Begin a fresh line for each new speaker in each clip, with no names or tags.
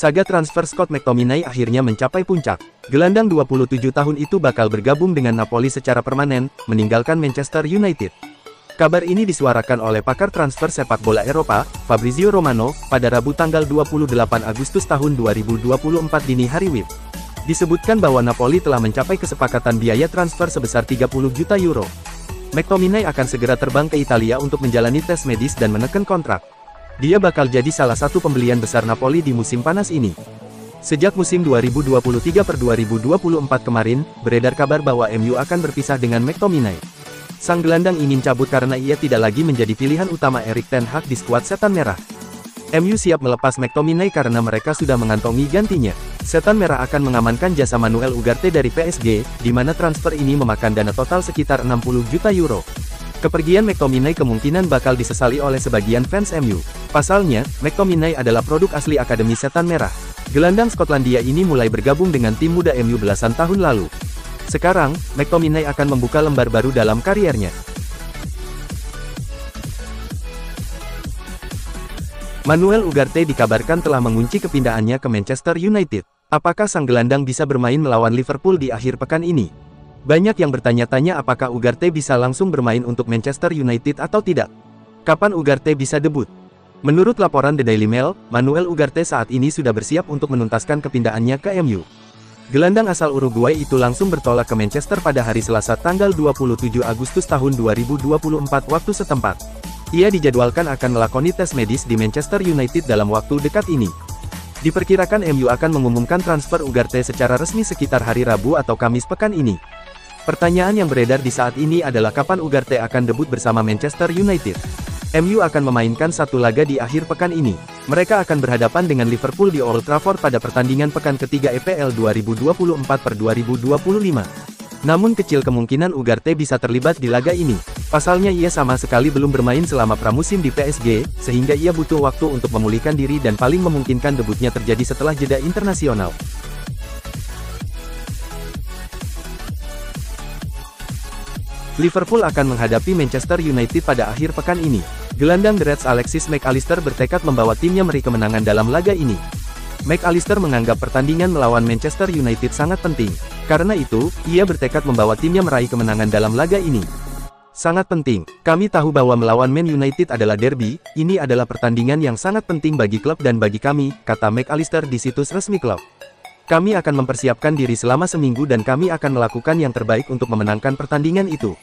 Saga transfer Scott McTominay akhirnya mencapai puncak. Gelandang 27 tahun itu bakal bergabung dengan Napoli secara permanen, meninggalkan Manchester United. Kabar ini disuarakan oleh pakar transfer sepak bola Eropa, Fabrizio Romano, pada Rabu tanggal 28 Agustus tahun 2024 dini hari WIB. Disebutkan bahwa Napoli telah mencapai kesepakatan biaya transfer sebesar 30 juta euro. McTominay akan segera terbang ke Italia untuk menjalani tes medis dan menekan kontrak. Dia bakal jadi salah satu pembelian besar Napoli di musim panas ini. Sejak musim 2023/2024 kemarin, beredar kabar bahwa MU akan berpisah dengan McTominay. Sang gelandang ingin cabut karena ia tidak lagi menjadi pilihan utama Erik ten Hag di skuad Setan Merah. MU siap melepas McTominay karena mereka sudah mengantongi gantinya. Setan Merah akan mengamankan jasa Manuel Ugarte dari PSG, di mana transfer ini memakan dana total sekitar 60 juta euro. Kepergian McTominay kemungkinan bakal disesali oleh sebagian fans MU. Pasalnya, McTominay adalah produk asli Akademi Setan Merah. Gelandang Skotlandia ini mulai bergabung dengan tim muda MU belasan tahun lalu. Sekarang, McTominay akan membuka lembar baru dalam kariernya. Manuel Ugarte dikabarkan telah mengunci kepindahannya ke Manchester United. Apakah sang gelandang bisa bermain melawan Liverpool di akhir pekan ini? Banyak yang bertanya-tanya apakah Ugarte bisa langsung bermain untuk Manchester United atau tidak. Kapan Ugarte bisa debut? Menurut laporan The Daily Mail, Manuel Ugarte saat ini sudah bersiap untuk menuntaskan kepindahannya ke MU. Gelandang asal Uruguay itu langsung bertolak ke Manchester pada hari Selasa tanggal 27 Agustus tahun 2024 waktu setempat. Ia dijadwalkan akan melakoni tes medis di Manchester United dalam waktu dekat ini. Diperkirakan MU akan mengumumkan transfer Ugarte secara resmi sekitar hari Rabu atau Kamis pekan ini. Pertanyaan yang beredar di saat ini adalah kapan Ugarte akan debut bersama Manchester United. MU akan memainkan satu laga di akhir pekan ini. Mereka akan berhadapan dengan Liverpool di Old Trafford pada pertandingan pekan ketiga EPL 2024/2025. Namun kecil kemungkinan Ugarte bisa terlibat di laga ini. Pasalnya ia sama sekali belum bermain selama pramusim di PSG, sehingga ia butuh waktu untuk memulihkan diri dan paling memungkinkan debutnya terjadi setelah jeda internasional. Liverpool akan menghadapi Manchester United pada akhir pekan ini. Gelandang The Reds Alexis Mac Allister bertekad membawa timnya meraih kemenangan dalam laga ini. Mac Allister menganggap pertandingan melawan Manchester United sangat penting. Karena itu, ia bertekad membawa timnya meraih kemenangan dalam laga ini. Sangat penting. Kami tahu bahwa melawan Man United adalah derby, ini adalah pertandingan yang sangat penting bagi klub dan bagi kami, kata Mac Allister di situs resmi klub. Kami akan mempersiapkan diri selama seminggu dan kami akan melakukan yang terbaik untuk memenangkan pertandingan itu.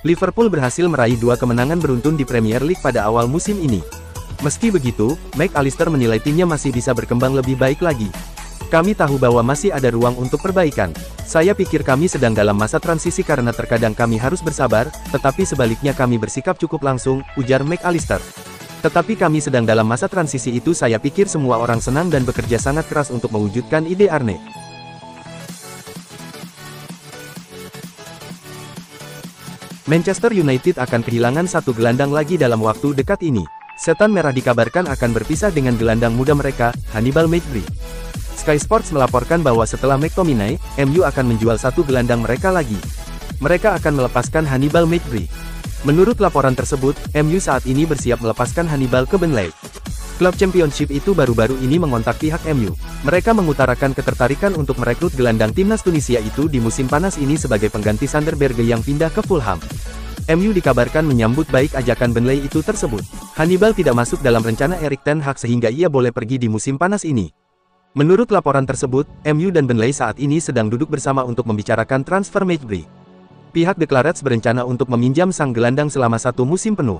Liverpool berhasil meraih 2 kemenangan beruntun di Premier League pada awal musim ini. Meski begitu, Mac Allister menilai timnya masih bisa berkembang lebih baik lagi. Kami tahu bahwa masih ada ruang untuk perbaikan. Saya pikir kami sedang dalam masa transisi karena terkadang kami harus bersabar, tetapi sebaliknya kami bersikap cukup langsung, ujar Mac Allister. Tetapi kami sedang dalam masa transisi itu. Saya pikir semua orang senang dan bekerja sangat keras untuk mewujudkan ide Arne. Manchester United akan kehilangan satu gelandang lagi dalam waktu dekat ini. Setan Merah dikabarkan akan berpisah dengan gelandang muda mereka, Hannibal Mejbri. Sky Sports melaporkan bahwa setelah McTominay, MU akan menjual satu gelandang mereka lagi. Mereka akan melepaskan Hannibal Mejbri. Menurut laporan tersebut, MU saat ini bersiap melepaskan Hannibal ke Burnley. Klub Championship itu baru-baru ini mengontak pihak MU. Mereka mengutarakan ketertarikan untuk merekrut gelandang timnas Tunisia itu di musim panas ini sebagai pengganti Sander Berge yang pindah ke Fulham. MU dikabarkan menyambut baik ajakan Burnley itu tersebut. Hannibal tidak masuk dalam rencana Erik ten Hag sehingga ia boleh pergi di musim panas ini. Menurut laporan tersebut, MU dan Burnley saat ini sedang duduk bersama untuk membicarakan transfer Mejbri. Pihak The Clarets berencana untuk meminjam sang gelandang selama 1 musim penuh.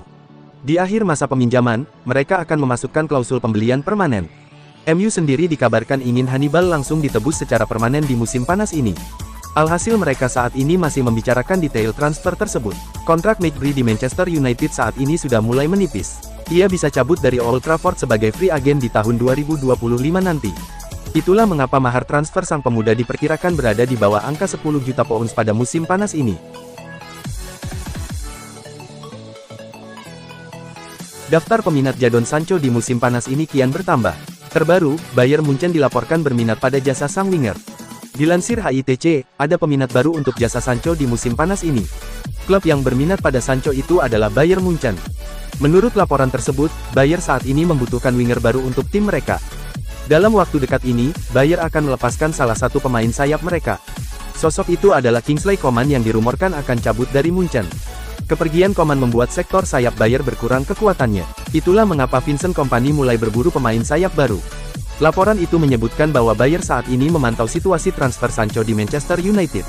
Di akhir masa peminjaman, mereka akan memasukkan klausul pembelian permanen. MU sendiri dikabarkan ingin Hannibal langsung ditebus secara permanen di musim panas ini. Alhasil mereka saat ini masih membicarakan detail transfer tersebut. Kontrak Mejbri di Manchester United saat ini sudah mulai menipis. Ia bisa cabut dari Old Trafford sebagai free agent di tahun 2025 nanti. Itulah mengapa mahar transfer sang pemuda diperkirakan berada di bawah angka 10 juta pounds pada musim panas ini. Daftar peminat Jadon Sancho di musim panas ini kian bertambah. Terbaru, Bayern Munchen dilaporkan berminat pada jasa sang winger. Dilansir HITC, ada peminat baru untuk jasa Sancho di musim panas ini. Klub yang berminat pada Sancho itu adalah Bayern Munchen. Menurut laporan tersebut, Bayern saat ini membutuhkan winger baru untuk tim mereka. Dalam waktu dekat ini, Bayer akan melepaskan salah satu pemain sayap mereka. Sosok itu adalah Kingsley Coman yang dirumorkan akan cabut dari Munchen. Kepergian Coman membuat sektor sayap Bayer berkurang kekuatannya. Itulah mengapa Vincent Kompany mulai berburu pemain sayap baru. Laporan itu menyebutkan bahwa Bayer saat ini memantau situasi transfer Sancho di Manchester United.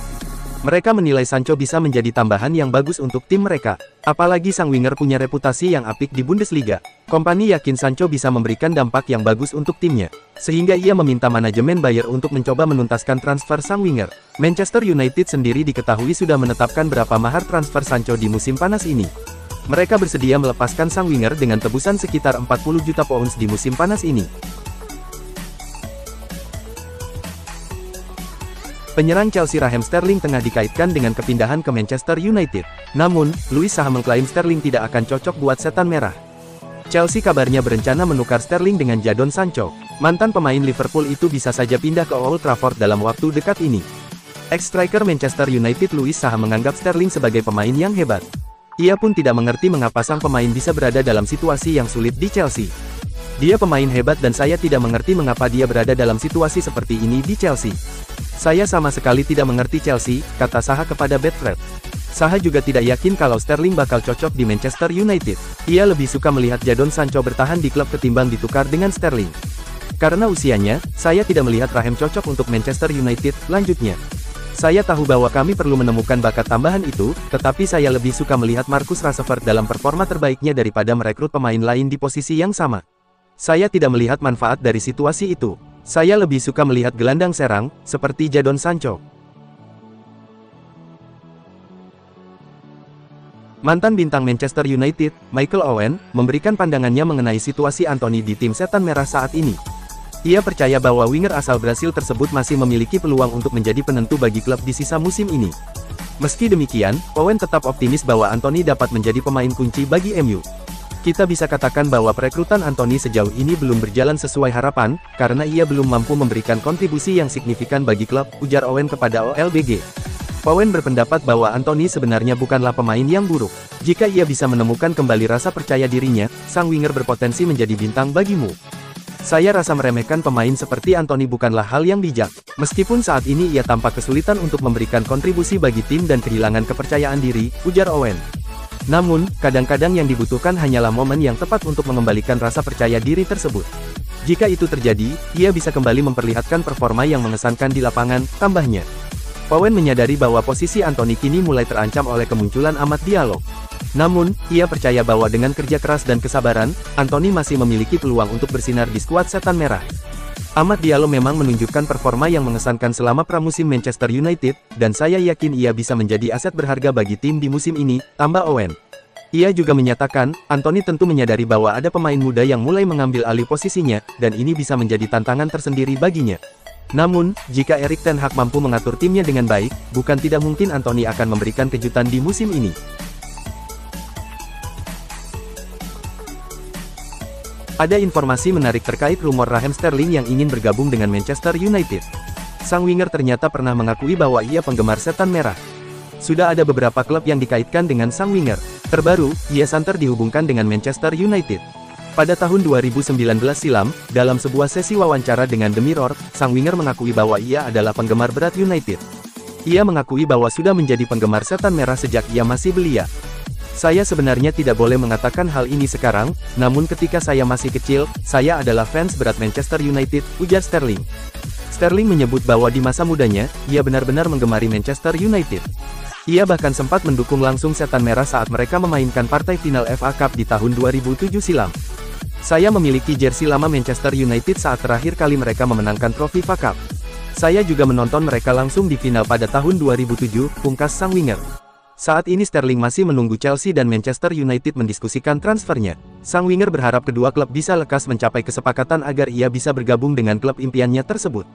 Mereka menilai Sancho bisa menjadi tambahan yang bagus untuk tim mereka. Apalagi sang winger punya reputasi yang apik di Bundesliga. Kompany yakin Sancho bisa memberikan dampak yang bagus untuk timnya. Sehingga ia meminta manajemen Bayer untuk mencoba menuntaskan transfer sang winger. Manchester United sendiri diketahui sudah menetapkan berapa mahar transfer Sancho di musim panas ini. Mereka bersedia melepaskan sang winger dengan tebusan sekitar 40 juta pounds di musim panas ini. Penyerang Chelsea Raheem Sterling tengah dikaitkan dengan kepindahan ke Manchester United. Namun, Luis Saha mengklaim Sterling tidak akan cocok buat setan merah. Chelsea kabarnya berencana menukar Sterling dengan Jadon Sancho. Mantan pemain Liverpool itu bisa saja pindah ke Old Trafford dalam waktu dekat ini. Ex-striker Manchester United Luis Saha menganggap Sterling sebagai pemain yang hebat. Ia pun tidak mengerti mengapa sang pemain bisa berada dalam situasi yang sulit di Chelsea. Dia pemain hebat dan saya tidak mengerti mengapa dia berada dalam situasi seperti ini di Chelsea. Saya sama sekali tidak mengerti Chelsea, kata Saha kepada Betfred. Saha juga tidak yakin kalau Sterling bakal cocok di Manchester United. Ia lebih suka melihat Jadon Sancho bertahan di klub ketimbang ditukar dengan Sterling. Karena usianya, saya tidak melihat Raheem cocok untuk Manchester United, lanjutnya. Saya tahu bahwa kami perlu menemukan bakat tambahan itu, tetapi saya lebih suka melihat Marcus Rashford dalam performa terbaiknya daripada merekrut pemain lain di posisi yang sama. Saya tidak melihat manfaat dari situasi itu. Saya lebih suka melihat gelandang serang, seperti Jadon Sancho. Mantan bintang Manchester United, Michael Owen, memberikan pandangannya mengenai situasi Anthony di tim setan merah saat ini. Ia percaya bahwa winger asal Brasil tersebut masih memiliki peluang untuk menjadi penentu bagi klub di sisa musim ini. Meski demikian, Owen tetap optimis bahwa Anthony dapat menjadi pemain kunci bagi MU. Kita bisa katakan bahwa perekrutan Anthony sejauh ini belum berjalan sesuai harapan, karena ia belum mampu memberikan kontribusi yang signifikan bagi klub, ujar Owen kepada OLBG. Owen berpendapat bahwa Anthony sebenarnya bukanlah pemain yang buruk. Jika ia bisa menemukan kembali rasa percaya dirinya, sang winger berpotensi menjadi bintang bagimu. Saya rasa meremehkan pemain seperti Anthony bukanlah hal yang bijak. Meskipun saat ini ia tampak kesulitan untuk memberikan kontribusi bagi tim dan kehilangan kepercayaan diri, ujar Owen. Namun, kadang-kadang yang dibutuhkan hanyalah momen yang tepat untuk mengembalikan rasa percaya diri tersebut. Jika itu terjadi, ia bisa kembali memperlihatkan performa yang mengesankan di lapangan, tambahnya. Owen menyadari bahwa posisi Anthony kini mulai terancam oleh kemunculan Amad Diallo. Namun, ia percaya bahwa dengan kerja keras dan kesabaran, Anthony masih memiliki peluang untuk bersinar di skuad setan merah. Amad Diallo memang menunjukkan performa yang mengesankan selama pramusim Manchester United, dan saya yakin ia bisa menjadi aset berharga bagi tim di musim ini, tambah Owen. Ia juga menyatakan, Anthony tentu menyadari bahwa ada pemain muda yang mulai mengambil alih posisinya, dan ini bisa menjadi tantangan tersendiri baginya. Namun, jika Erik ten Hag mampu mengatur timnya dengan baik, bukan tidak mungkin Anthony akan memberikan kejutan di musim ini. Ada informasi menarik terkait rumor Raheem Sterling yang ingin bergabung dengan Manchester United. Sang winger ternyata pernah mengakui bahwa ia penggemar setan merah. Sudah ada beberapa klub yang dikaitkan dengan sang winger. Terbaru, ia santer dihubungkan dengan Manchester United. Pada tahun 2019 silam, dalam sebuah sesi wawancara dengan The Mirror, sang winger mengakui bahwa ia adalah penggemar berat United. Ia mengakui bahwa sudah menjadi penggemar setan merah sejak ia masih belia. Saya sebenarnya tidak boleh mengatakan hal ini sekarang, namun ketika saya masih kecil, saya adalah fans berat Manchester United, ujar Sterling. Sterling menyebut bahwa di masa mudanya, ia benar-benar menggemari Manchester United. Ia bahkan sempat mendukung langsung setan merah saat mereka memainkan partai final FA Cup di tahun 2007 silam. Saya memiliki jersey lama Manchester United saat terakhir kali mereka memenangkan trofi FA Cup. Saya juga menonton mereka langsung di final pada tahun 2007, pungkas sang winger. Saat ini Sterling masih menunggu Chelsea dan Manchester United mendiskusikan transfernya. Sang winger berharap kedua klub bisa lekas mencapai kesepakatan agar ia bisa bergabung dengan klub impiannya tersebut.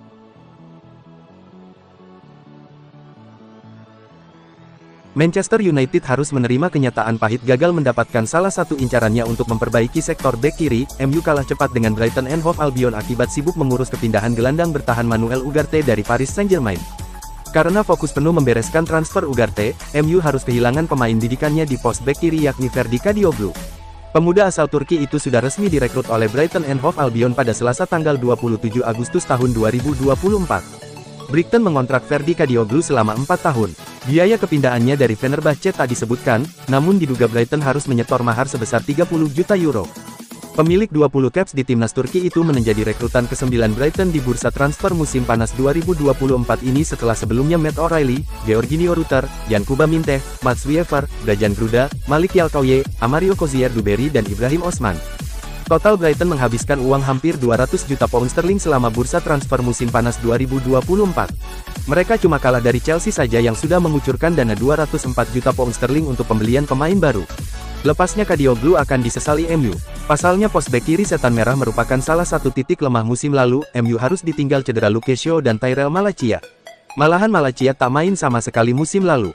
Manchester United harus menerima kenyataan pahit gagal mendapatkan salah satu incarannya untuk memperbaiki sektor bek kiri. MU kalah cepat dengan Brighton and Hove Albion akibat sibuk mengurus kepindahan gelandang bertahan Manuel Ugarte dari Paris Saint-Germain. Karena fokus penuh membereskan transfer Ugarte, MU harus kehilangan pemain didikannya di pos bek kiri yakni Ferdi Kadioglu. Pemuda asal Turki itu sudah resmi direkrut oleh Brighton and Hove Albion pada Selasa tanggal 27 Agustus tahun 2024. Brighton mengontrak Ferdi Kadioglu selama 4 tahun. Biaya kepindahannya dari Fenerbahce tak disebutkan, namun diduga Brighton harus menyetor mahar sebesar 30 juta euro. Pemilik 20 caps di timnas Turki itu menjadi rekrutan ke-9 Brighton di bursa transfer musim panas 2024 ini setelah sebelumnya Matt O'Reilly, Georginio Rutter, Yankuba Minteh, Mats Wiever, Brajan Gruda, Malik Yalkouye, Amario Cozier Duberry dan Ibrahim Osman. Total Brighton menghabiskan uang hampir 200 juta pound sterling selama bursa transfer musim panas 2024. Mereka cuma kalah dari Chelsea saja yang sudah mengucurkan dana 204 juta pound sterling untuk pembelian pemain baru. Lepasnya Kadioglu akan disesali MU. Pasalnya pos bek kiri Setan Merah merupakan salah satu titik lemah musim lalu, MU harus ditinggal cedera Luke Shaw dan Tyrell Malacia. Malahan Malacia tak main sama sekali musim lalu.